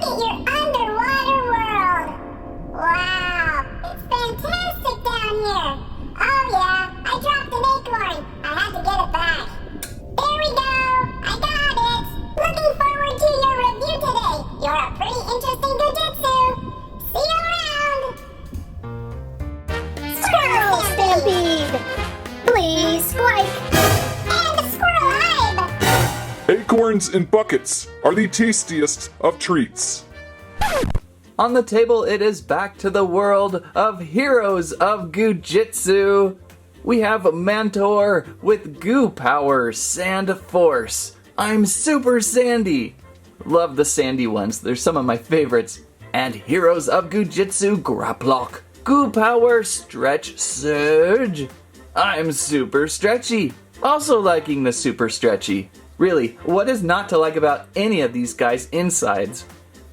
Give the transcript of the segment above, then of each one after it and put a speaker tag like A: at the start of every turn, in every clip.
A: at your underwater world. Wow, it's fantastic down here. Oh yeah, I dropped an acorn. I had to get it back. There we go. I got it. Looking forward to your review today. You're a pretty interesting Goo Jit Zu. See you around.
B: Squirrel Stampede! Please, Squike!
A: And Squirrel Hive.
C: Acorns in buckets are the tastiest of treats.
D: On the table, it is back to the world of heroes of Goo Jit Zu. We have Mantor with Goo Power Sand Force. I'm Super Sandy. Love the sandy ones, they're some of my favorites. And heroes of Goo Jit Zu Graplock. Goo Power Stretch Surge. I'm Super Stretchy. Also liking the Super Stretchy. Really, what is not to like about any of these guys' insides?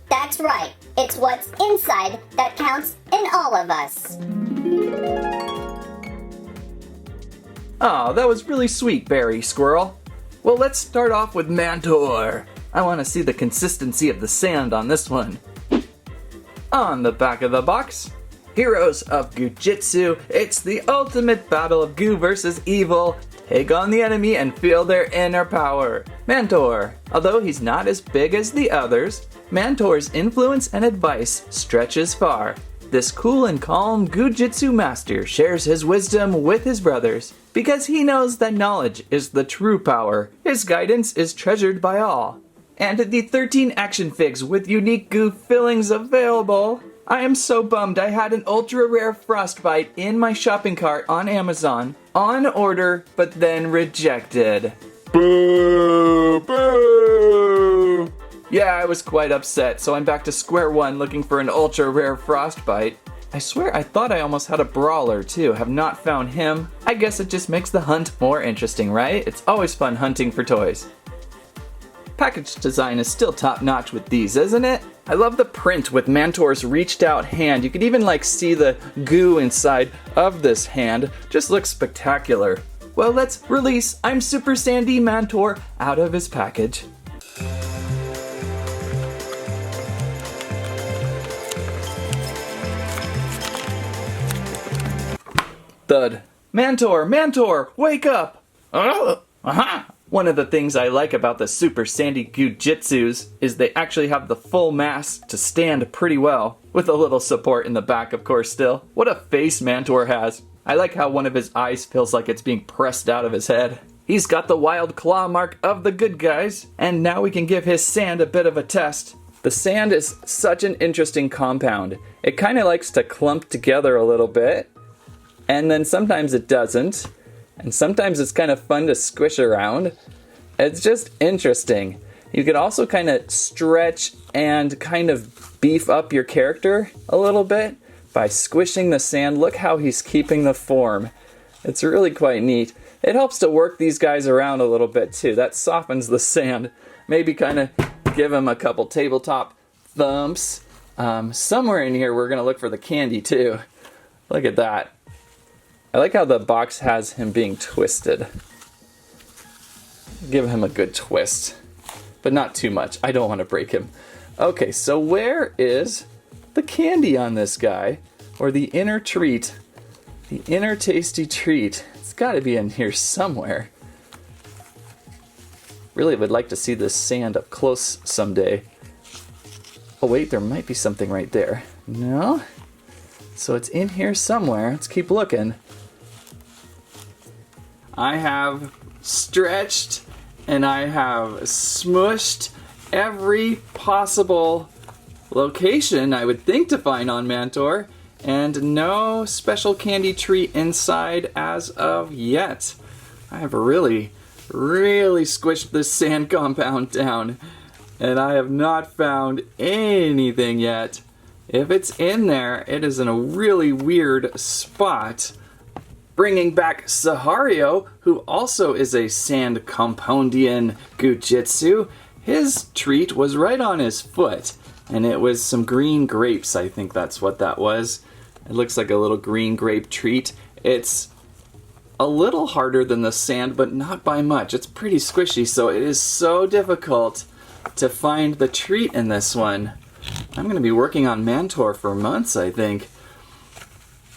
B: That's right. It's what's inside that counts in all of us.
D: Aw, that was really sweet, Barry Squirrel. Well, let's start off with Mantor. I want to see the consistency of the sand on this one. On the back of the box, heroes of Goo Jit Zu, it's the ultimate battle of goo versus evil. Take on the enemy and feel their inner power. Mantor. Although he's not as big as the others, Mantor's influence and advice stretches far. This cool and calm Goo Jit Zu master shares his wisdom with his brothers because he knows that knowledge is the true power. His guidance is treasured by all. And the 13 action figs with unique goo fillings available. I am so bummed I had an ultra rare frostbite in my shopping cart on Amazon, on order, but then rejected.
C: Boo! Boo!
D: Yeah, I was quite upset, so I'm back to square one looking for an ultra rare frostbite. I swear I thought I almost had a brawler too, have not found him. I guess it just makes the hunt more interesting, right? It's always fun hunting for toys. Package design is still top notch with these, isn't it? I love the print with Mantor's reached out hand. You could even see the goo inside of this hand. Just looks spectacular. Well, let's release I'm Super Sandy Mantor out of his package. Thud. Mantor, Mantor, wake up! Aha! One of the things I like about the Super Sandy Goo Jit Zus is they actually have the full mass to stand pretty well, with a little support in the back of course still. What a face Mantor has. I like how one of his eyes feels like it's being pressed out of his head. He's got the wild claw mark of the good guys, and now we can give his sand a bit of a test. The sand is such an interesting compound. It kind of likes to clump together a little bit, and then sometimes it doesn't. And sometimes it's kind of fun to squish around. It's just interesting. You could also kind of stretch and kind of beef up your character a little bit by squishing the sand. Look how he's keeping the form. It's really quite neat. It helps to work these guys around a little bit too. That softens the sand. Maybe kind of give him a couple tabletop thumps. Somewhere in here we're going to look for the candy too. Look at that. I like how the box has him being twisted. Give him a good twist, but not too much. I don't want to break him. Okay, so where is the candy on this guy? Or the inner treat? The inner tasty treat. It's got to be in here somewhere. Really would like to see this sand up close someday. Oh wait, there might be something right there. No? So it's in here somewhere. Let's keep looking. I have stretched and I have smushed every possible location I would think to find on Mantor, and no special candy treat inside as of yet. I have really squished this sand compound down, and I have not found anything yet. If it's in there, it is in a really weird spot. Bringing back Sahario, who also is a sand compoundian Goo Jit Zu. His treat was right on his foot, and it was some green grapes. I think that's what that was. It looks like a little green grape treat. It's a little harder than the sand, but not by much. It's pretty squishy, so it is so difficult to find the treat in this one. I'm going to be working on Mantor for months, I think.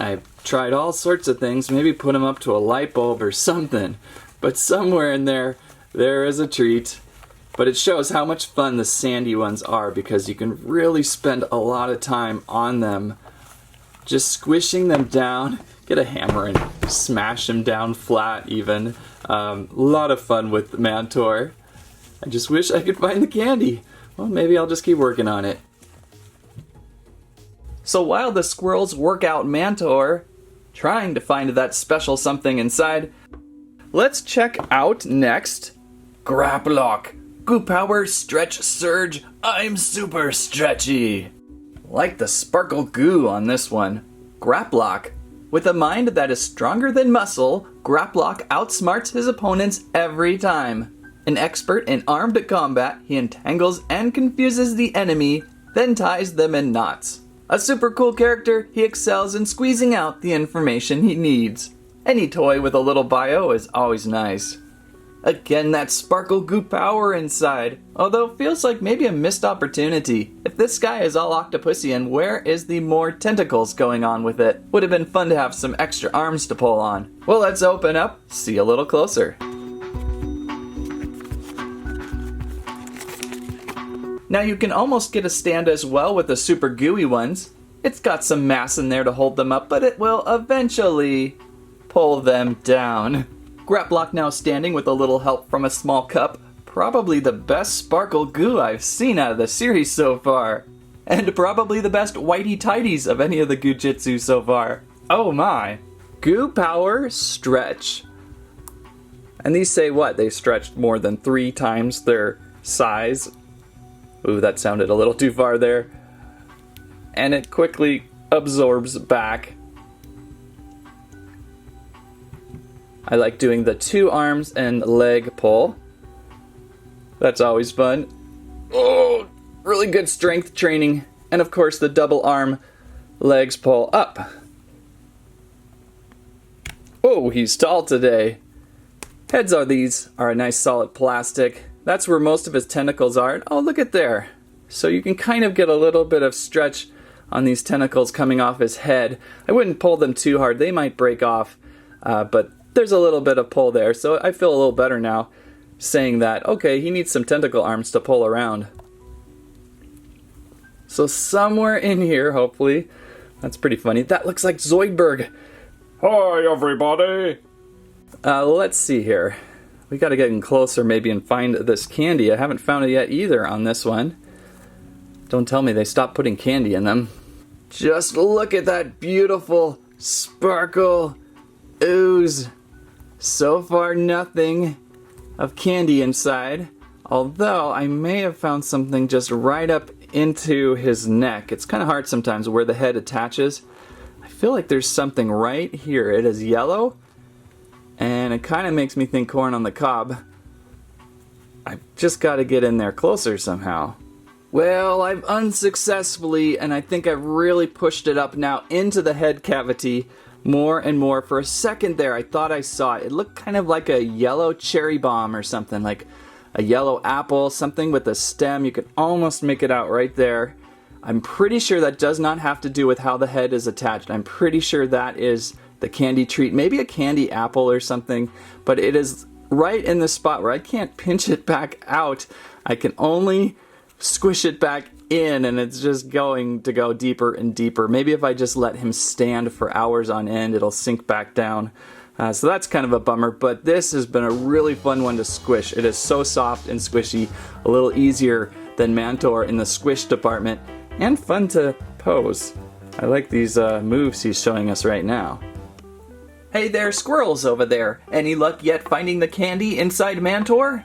D: I tried all sorts of things, maybe put him up to a light bulb or something. But somewhere in there is a treat. But it shows how much fun the sandy ones are because you can really spend a lot of time on them. Just squishing them down. Get a hammer and smash them down flat even. A lot of fun with the Mantor. I just wish I could find the candy. Well, maybe I'll just keep working on it. So while the squirrels work out Mantor, trying to find that special something inside, let's check out next Graplock. Goo Power, Stretch, Surge, I'm Super Stretchy. Like the sparkle goo on this one. Graplock. With a mind that is stronger than muscle, Graplock outsmarts his opponents every time. An expert in armed combat, he entangles and confuses the enemy, then ties them in knots. A super cool character, he excels in squeezing out the information he needs. Any toy with a little bio is always nice. Again, that sparkle goo power inside, although it feels like maybe a missed opportunity. If this guy is all octopusian, where is the more tentacles going on with it? Would have been fun to have some extra arms to pull on. Well, let's open up, see a little closer. Now you can almost get a stand as well with the super gooey ones. It's got some mass in there to hold them up, but it will eventually pull them down. Graplock now standing with a little help from a small cup. Probably the best sparkle goo I've seen out of the series so far. And probably the best whitey tidies of any of the Goo Jit Zu so far. Oh my. Goo Power, Stretch. And these say what? They stretched more than 3 times their size. Ooh, that sounded a little too far there. And it quickly absorbs back. I like doing the 2 arms and leg pull. That's always fun. Oh, really good strength training. And of course the double arm legs pull up. Oh, he's tall today. Heads are a nice solid plastic. That's where most of his tentacles are. Oh, look at there. So you can kind of get a little bit of stretch on these tentacles coming off his head. I wouldn't pull them too hard. They might break off, but there's a little bit of pull there. So I feel a little better now saying that, okay, he needs some tentacle arms to pull around. So somewhere in here, hopefully, that's pretty funny. That looks like Zoidberg.
C: Hi, everybody.
D: Let's see here. We gotta get in closer maybe and find this candy. I haven't found it yet either on this one. Don't tell me they stopped putting candy in them. Just look at that beautiful sparkle ooze. So far nothing of candy inside. Although I may have found something just right up into his neck. It's kind of hard sometimes where the head attaches. I feel like there's something right here. It is yellow. And it kind of makes me think corn on the cob. I've just got to get in there closer somehow. Well, I've unsuccessfully, and I think I've really pushed it up now into the head cavity more and more. For a second there, I thought I saw it. It looked kind of like a yellow cherry bomb or something, like a yellow apple, something with a stem. You could almost make it out right there. I'm pretty sure that does not have to do with how the head is attached. I'm pretty sure that is the candy treat, maybe a candy apple or something, but it is right in the spot where I can't pinch it back out. I can only squish it back in, and it's just going to go deeper and deeper. Maybe if I just let him stand for hours on end, it'll sink back down. So that's kind of a bummer, but this has been a really fun one to squish. It is so soft and squishy, a little easier than Mantor in the squish department, and fun to pose. I like these moves he's showing us right now. Hey there, squirrels over there. Any luck yet finding the candy inside Mantor?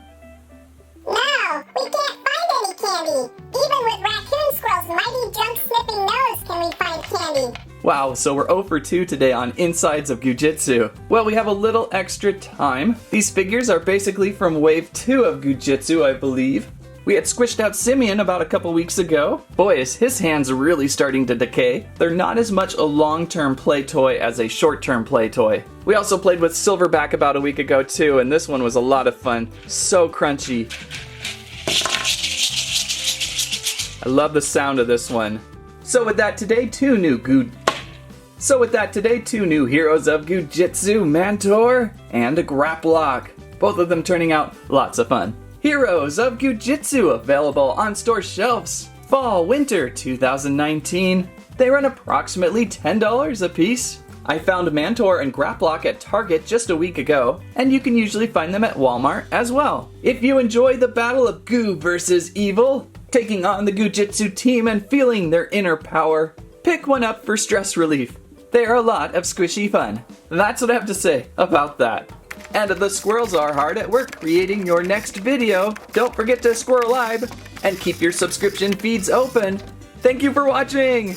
A: No, we can't find any candy. Even with raccoon squirrel's mighty junk-sniffing nose can we find candy.
D: Wow, so we're 0 for 2 today on Insides of Goo Jit Zu. Well, we have a little extra time. These figures are basically from Wave 2 of Goo Jit Zu, I believe. We had squished out Simeon about a couple weeks ago. Boy, is his hands really starting to decay. They're not as much a long-term play toy as a short-term play toy. We also played with Silverback about a week ago too, and this one was a lot of fun. So crunchy. I love the sound of this one. So with that today, two new heroes of Goo Jit Zu, Mantor and Graplock. Both of them turning out lots of fun. Heroes of Goo Jit Zu available on store shelves. Fall, winter 2019. They run approximately $10 a piece. I found Mantor and Graplock at Target just a week ago, and you can usually find them at Walmart as well. If you enjoy the battle of Goo versus Evil, taking on the Goo Jit Zu team and feeling their inner power, pick one up for stress relief. They are a lot of squishy fun. That's what I have to say about that. And the squirrels are hard at work creating your next video. Don't forget to squirrelibe and keep your subscription feeds open. Thank you for watching!